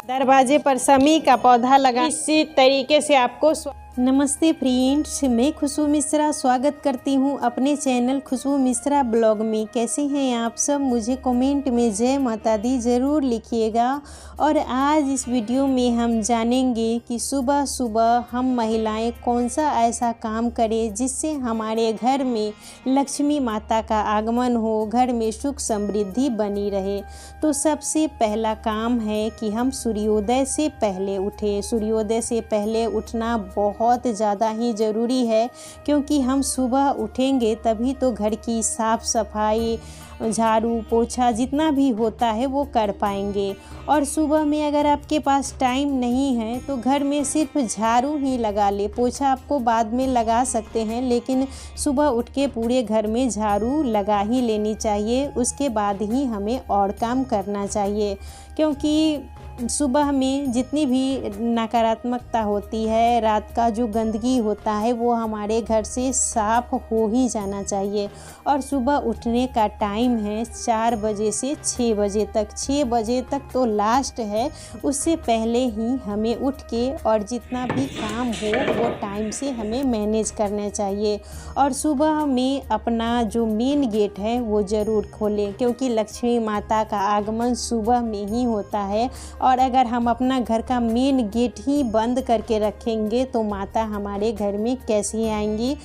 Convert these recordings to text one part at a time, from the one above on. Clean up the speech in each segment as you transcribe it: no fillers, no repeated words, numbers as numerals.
दरवाजे पर शमी का पौधा लगा। इसी तरीके से आपको नमस्ते फ्रेंड्स, मैं खुशबू मिश्रा स्वागत करती हूं अपने चैनल खुशबू मिश्रा ब्लॉग में। कैसे हैं आप सब? मुझे कमेंट में जय माता दी ज़रूर लिखिएगा। और आज इस वीडियो में हम जानेंगे कि सुबह सुबह हम महिलाएं कौन सा ऐसा काम करें जिससे हमारे घर में लक्ष्मी माता का आगमन हो, घर में सुख समृद्धि बनी रहे। तो सबसे पहला काम है कि हम सूर्योदय से पहले उठें। सूर्योदय से पहले उठना बहुत ज़्यादा ही ज़रूरी है, क्योंकि हम सुबह उठेंगे तभी तो घर की साफ़ सफाई, झाड़ू पोछा जितना भी होता है वो कर पाएंगे। और सुबह में अगर आपके पास टाइम नहीं है तो घर में सिर्फ झाड़ू ही लगा ले, पोछा आपको बाद में लगा सकते हैं, लेकिन सुबह उठ के पूरे घर में झाड़ू लगा ही लेनी चाहिए। उसके बाद ही हमें और काम करना चाहिए, क्योंकि सुबह में जितनी भी नकारात्मकता होती है, रात का जो गंदगी होता है वो हमारे घर से साफ़ हो ही जाना चाहिए। और सुबह उठने का टाइम है 4 बजे से 6 बजे तक। 6 बजे तक तो लास्ट है, उससे पहले ही हमें उठ के और जितना भी काम हो वो टाइम से हमें मैनेज करना चाहिए। और सुबह में अपना जो मेन गेट है वो ज़रूर खोलें, क्योंकि लक्ष्मी माता का आगमन सुबह में ही होता है। और अगर हम अपना घर का मेन गेट ही बंद करके रखेंगे तो माता हमारे घर में कैसे आएंगी।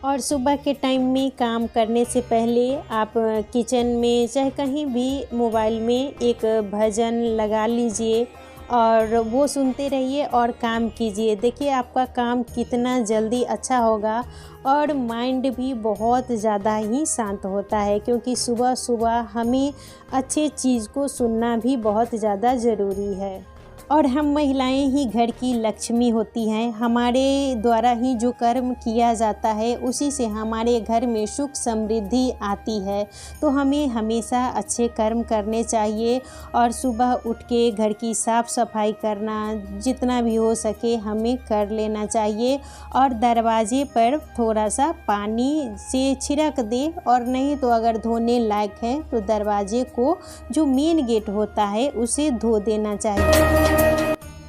और सुबह के टाइम में काम करने से पहले आप किचन में चाहे कहीं भी मोबाइल में एक भजन लगा लीजिए और वो सुनते रहिए और काम कीजिए। देखिए आपका काम कितना जल्दी अच्छा होगा और माइंड भी बहुत ज़्यादा ही शांत होता है, क्योंकि सुबह सुबह हमें अच्छे चीज़ को सुनना भी बहुत ज़्यादा ज़रूरी है। और हम महिलाएं ही घर की लक्ष्मी होती हैं। हमारे द्वारा ही जो कर्म किया जाता है उसी से हमारे घर में सुख समृद्धि आती है। तो हमें हमेशा अच्छे कर्म करने चाहिए और सुबह उठ के घर की साफ़ सफाई करना जितना भी हो सके हमें कर लेना चाहिए। और दरवाजे पर थोड़ा सा पानी से छिड़क दे, और नहीं तो अगर धोने लायक है तो दरवाजे को जो मेन गेट होता है उसे धो देना चाहिए।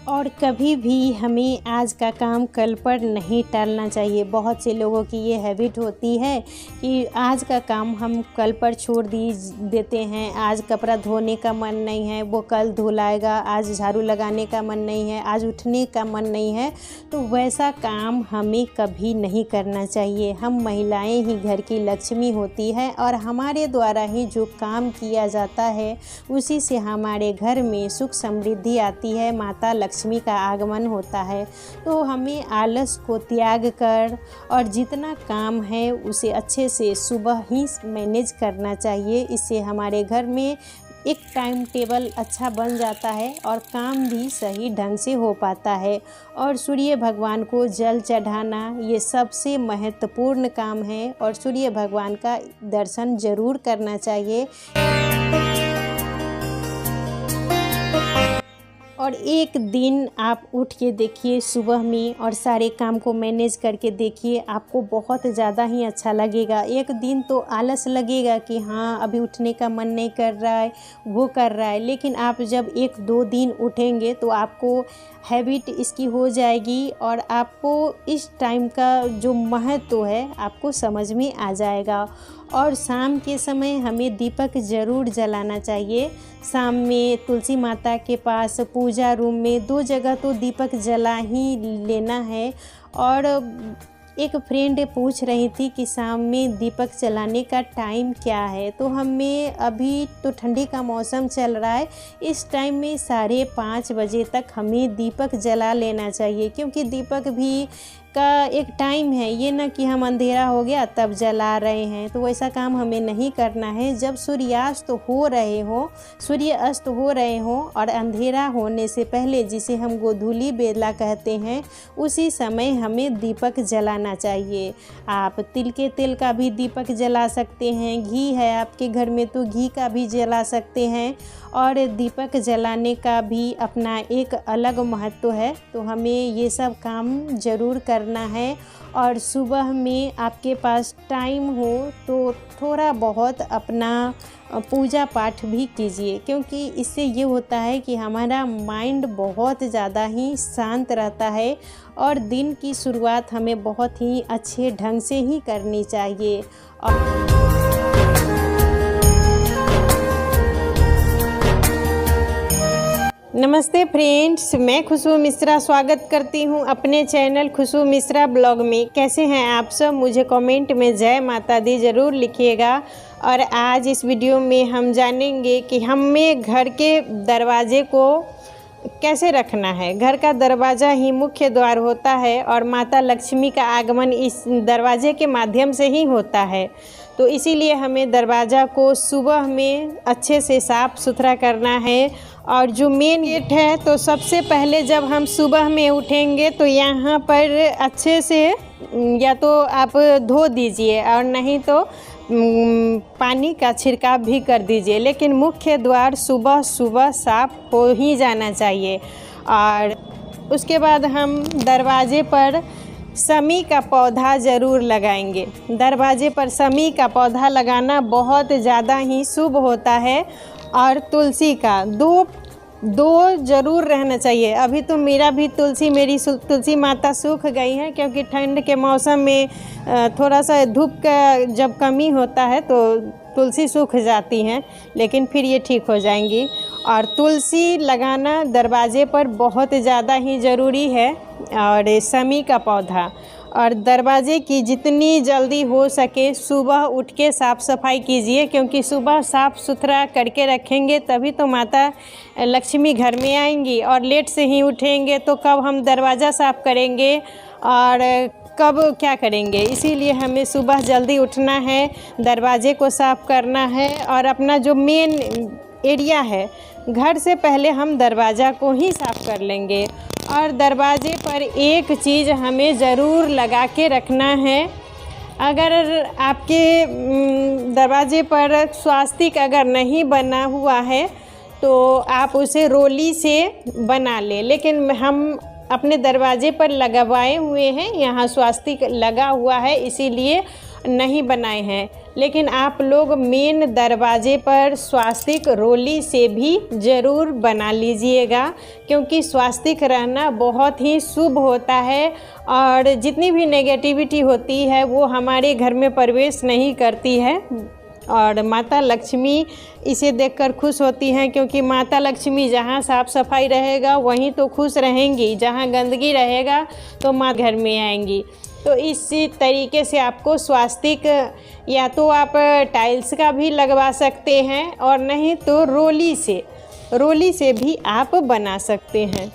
और कभी भी हमें आज का काम कल पर नहीं टालना चाहिए। बहुत से लोगों की ये हैबिट होती है कि आज का काम हम कल पर छोड़ देते हैं। आज कपड़ा धोने का मन नहीं है, वो कल धो लाएगा। आज झाड़ू लगाने का मन नहीं है, आज उठने का मन नहीं है। तो वैसा काम हमें कभी नहीं करना चाहिए। हम महिलाएं ही घर की लक्ष्मी होती है और हमारे द्वारा ही जो काम किया जाता है उसी से हमारे घर में सुख समृद्धि आती है, माता लक्ष्मी का आगमन होता है। तो हमें आलस को त्याग कर और जितना काम है उसे अच्छे से सुबह ही मैनेज करना चाहिए। इससे हमारे घर में एक टाइम टेबल अच्छा बन जाता है और काम भी सही ढंग से हो पाता है। और सूर्य भगवान को जल चढ़ाना ये सबसे महत्वपूर्ण काम है और सूर्य भगवान का दर्शन ज़रूर करना चाहिए। और एक दिन आप उठ के देखिए सुबह में और सारे काम को मैनेज करके देखिए, आपको बहुत ज़्यादा ही अच्छा लगेगा। एक दिन तो आलस लगेगा कि हाँ अभी उठने का मन नहीं कर रहा है, वो कर रहा है, लेकिन आप जब 1-2 दिन उठेंगे तो आपको हैबिट इसकी हो जाएगी और आपको इस टाइम का जो महत्व है आपको समझ में आ जाएगा। और शाम के समय हमें दीपक ज़रूर जलाना चाहिए। शाम में तुलसी माता के पास पूजा रूम में 2 जगह तो दीपक जला ही लेना है। और एक फ्रेंड पूछ रही थी कि शाम में दीपक जलाने का टाइम क्या है, तो हमें अभी तो ठंडी का मौसम चल रहा है, इस टाइम में 5:30 बजे तक हमें दीपक जला लेना चाहिए, क्योंकि दीपक भी का एक टाइम है। ये ना कि हम अंधेरा हो गया तब जला रहे हैं, तो वैसा काम हमें नहीं करना है। जब सूर्यास्त हो रहे हो, सूर्य अस्त हो रहे हो और अंधेरा होने से पहले, जिसे हम गोधूली बेला कहते हैं, उसी समय हमें दीपक जलाना चाहिए। आप तिल के तेल का भी दीपक जला सकते हैं, घी है आपके घर में तो घी का भी जला सकते हैं। और दीपक जलाने का भी अपना एक अलग महत्व है, तो हमें ये सब काम ज़रूर करना करना है। और सुबह में आपके पास टाइम हो तो थोड़ा बहुत अपना पूजा पाठ भी कीजिए, क्योंकि इससे ये होता है कि हमारा माइंड बहुत ज़्यादा ही शांत रहता है और दिन की शुरुआत हमें बहुत ही अच्छे ढंग से ही करनी चाहिए। नमस्ते फ्रेंड्स, मैं खुशबू मिश्रा स्वागत करती हूं अपने चैनल खुशबू मिश्रा ब्लॉग में। कैसे हैं आप सब? मुझे कमेंट में जय माता दी ज़रूर लिखिएगा। और आज इस वीडियो में हम जानेंगे कि हमें घर के दरवाजे को कैसे रखना है। घर का दरवाज़ा ही मुख्य द्वार होता है और माता लक्ष्मी का आगमन इस दरवाजे के माध्यम से ही होता है। तो इसीलिए हमें दरवाज़ा को सुबह में अच्छे से साफ़ सुथरा करना है। और जो मेन गेट है, तो सबसे पहले जब हम सुबह में उठेंगे तो यहाँ पर अच्छे से या तो आप धो दीजिए और नहीं तो पानी का छिड़काव भी कर दीजिए, लेकिन मुख्य द्वार सुबह सुबह साफ़ हो ही जाना चाहिए। और उसके बाद हम दरवाजे पर शमी का पौधा ज़रूर लगाएंगे। दरवाजे पर शमी का पौधा लगाना बहुत ज़्यादा ही शुभ होता है। और तुलसी का दो ज़रूर रहना चाहिए। अभी तो मेरी तुलसी माता सूख गई है, क्योंकि ठंड के मौसम में थोड़ा सा धूप का जब कमी होता है तो तुलसी सूख जाती हैं, लेकिन फिर ये ठीक हो जाएंगी। और तुलसी लगाना दरवाजे पर बहुत ज़्यादा ही ज़रूरी है। और शमी का पौधा, और दरवाजे की जितनी जल्दी हो सके सुबह उठ के साफ़ सफाई कीजिए, क्योंकि सुबह साफ़ सुथरा करके रखेंगे तभी तो माता लक्ष्मी घर में आएंगी। और लेट से ही उठेंगे तो कब हम दरवाज़ा साफ़ करेंगे और कब क्या करेंगे। इसीलिए हमें सुबह जल्दी उठना है, दरवाजे को साफ़ करना है। और अपना जो मेन एरिया है घर से पहले हम दरवाज़ा को ही साफ़ कर लेंगे। और दरवाजे पर एक चीज़ हमें ज़रूर लगा के रखना है। अगर आपके दरवाजे पर स्वास्तिक अगर नहीं बना हुआ है तो आप उसे रोली से बना लें, लेकिन हम अपने दरवाजे पर लगवाए हुए हैं, यहाँ स्वास्तिक लगा हुआ है इसीलिए नहीं बनाए हैं। लेकिन आप लोग मेन दरवाजे पर स्वास्तिक रोली से भी ज़रूर बना लीजिएगा, क्योंकि स्वास्तिक रहना बहुत ही शुभ होता है। और जितनी भी नेगेटिविटी होती है वो हमारे घर में प्रवेश नहीं करती है। और माता लक्ष्मी इसे देखकर खुश होती हैं, क्योंकि माता लक्ष्मी जहाँ साफ़ सफाई रहेगा वहीं तो खुश रहेंगी, जहाँ गंदगी रहेगा तो माँ घर में आएंगी। तो इसी तरीके से आपको स्वास्तिक या तो आप टाइल्स का भी लगवा सकते हैं, और नहीं तो रोली से भी आप बना सकते हैं।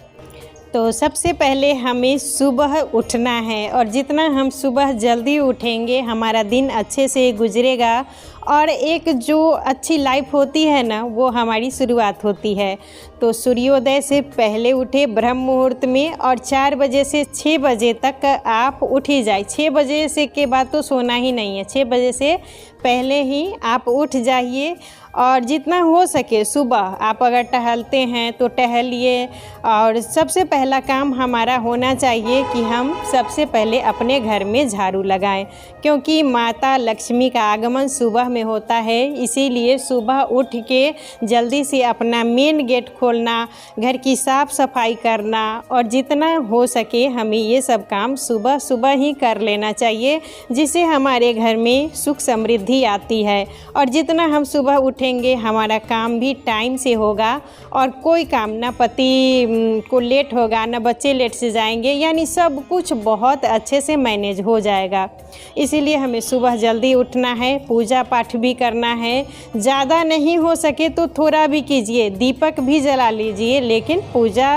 तो सबसे पहले हमें सुबह उठना है, और जितना हम सुबह जल्दी उठेंगे हमारा दिन अच्छे से गुजरेगा। और एक जो अच्छी लाइफ होती है ना, वो हमारी शुरुआत होती है। तो सूर्योदय से पहले उठे ब्रह्म मुहूर्त में, और 4 बजे से 6 बजे तक आप उठ ही जाए। 6 बजे से के बाद तो सोना ही नहीं है, 6 बजे से पहले ही आप उठ जाइए। और जितना हो सके सुबह आप अगर टहलते हैं तो टहलिए। और सबसे पहला काम हमारा होना चाहिए कि हम सबसे पहले अपने घर में झाड़ू लगाएं, क्योंकि माता लक्ष्मी का आगमन सुबह में होता है। इसीलिए सुबह उठ के जल्दी से अपना मेन गेट खोलना, घर की साफ़ सफाई करना, और जितना हो सके हमें ये सब काम सुबह सुबह ही कर लेना चाहिए, जिससे हमारे घर में सुख समृद्धि आती है। और जितना हम सुबह उठेंगे हमारा काम भी टाइम से होगा, और कोई काम ना पति को लेट होगा ना बच्चे लेट से जाएंगे, यानी सब कुछ बहुत अच्छे से मैनेज हो जाएगा। इसीलिए हमें सुबह जल्दी उठना है, पूजा पाठ भी करना है। ज़्यादा नहीं हो सके तो थोड़ा भी कीजिए, दीपक भी जला लीजिए, लेकिन पूजा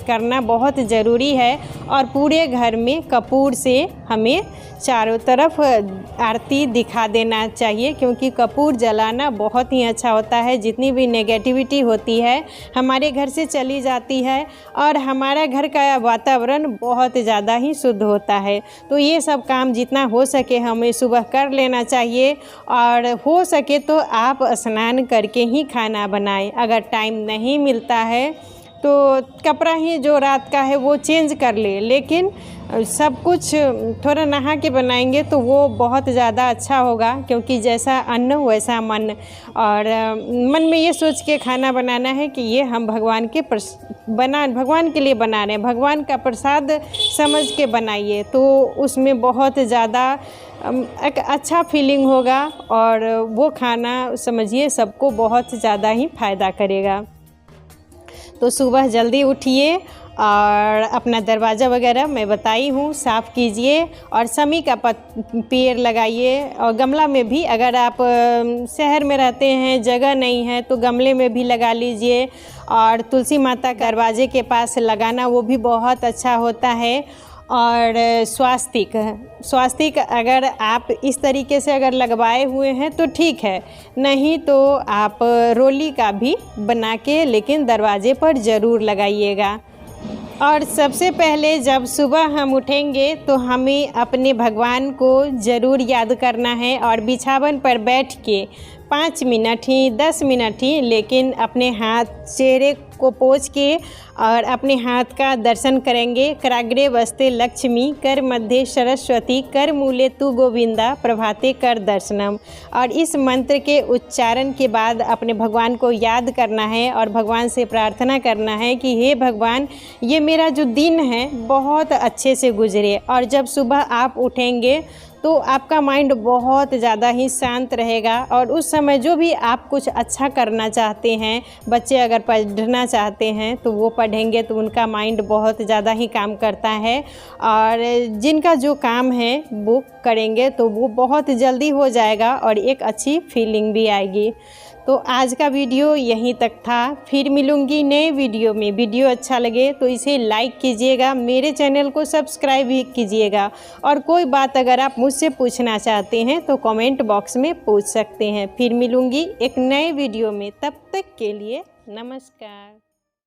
करना बहुत ज़रूरी है। और पूरे घर में कपूर से हमें चारों तरफ आरती दिखा देना चाहिए, क्योंकि कपूर जलाना बहुत ही अच्छा होता है। जितनी भी नेगेटिविटी होती है हमारे घर से चली जाती है, और हमारा घर का वातावरण बहुत ज़्यादा ही शुद्ध होता है। तो ये सब काम जितना हो सके हमें सुबह कर लेना चाहिए। और हो सके तो आप स्नान करके ही खाना बनाएं। अगर टाइम नहीं मिलता है तो कपड़ा ही जो रात का है वो चेंज कर ले, लेकिन सब कुछ थोड़ा नहा के बनाएंगे तो वो बहुत ज़्यादा अच्छा होगा, क्योंकि जैसा अन्न वैसा मन। और मन में ये सोच के खाना बनाना है कि ये हम भगवान के भगवान के लिए बना रहे हैं, भगवान का प्रसाद समझ के बनाइए, तो उसमें बहुत ज़्यादा एक अच्छा फीलिंग होगा और वो खाना समझिए सबको बहुत ज़्यादा ही फ़ायदा करेगा। तो सुबह जल्दी उठिए और अपना दरवाज़ा वगैरह मैं बताई हूँ साफ़ कीजिए, और समी का पेड़ लगाइए। और गमला में भी, अगर आप शहर में रहते हैं जगह नहीं है तो गमले में भी लगा लीजिए। और तुलसी माता दरवाजे के पास लगाना वो भी बहुत अच्छा होता है। और स्वास्तिक अगर आप इस तरीके से अगर लगवाए हुए हैं तो ठीक है, नहीं तो आप रोली का भी बना के लेकिन दरवाजे पर ज़रूर लगाइएगा। और सबसे पहले जब सुबह हम उठेंगे तो हमें अपने भगवान को ज़रूर याद करना है, और बिछावन पर बैठ के 5 मिनट ही 10 मिनट ही लेकिन अपने हाथ चेहरे को पोंछ के और अपने हाथ का दर्शन करेंगे। कराग्रे वस्ते लक्ष्मी, कर मध्य सरस्वती, कर मूले तू गोविंदा, प्रभाते कर दर्शनम। और इस मंत्र के उच्चारण के बाद अपने भगवान को याद करना है और भगवान से प्रार्थना करना है कि हे भगवान, ये मेरा जो दिन है बहुत अच्छे से गुजरे। और जब सुबह आप उठेंगे तो आपका माइंड बहुत ज़्यादा ही शांत रहेगा, और उस समय जो भी आप कुछ अच्छा करना चाहते हैं, बच्चे अगर पढ़ना चाहते हैं तो वो पढ़ेंगे तो उनका माइंड बहुत ज़्यादा ही काम करता है, और जिनका जो काम है वो करेंगे तो वो बहुत जल्दी हो जाएगा और एक अच्छी फीलिंग भी आएगी। तो आज का वीडियो यहीं तक था, फिर मिलूँगी नए वीडियो में। वीडियो अच्छा लगे तो इसे लाइक कीजिएगा, मेरे चैनल को सब्सक्राइब भी कीजिएगा, और कोई बात अगर आप मुझसे पूछना चाहते हैं तो कमेंट बॉक्स में पूछ सकते हैं। फिर मिलूँगी एक नए वीडियो में, तब तक के लिए नमस्कार।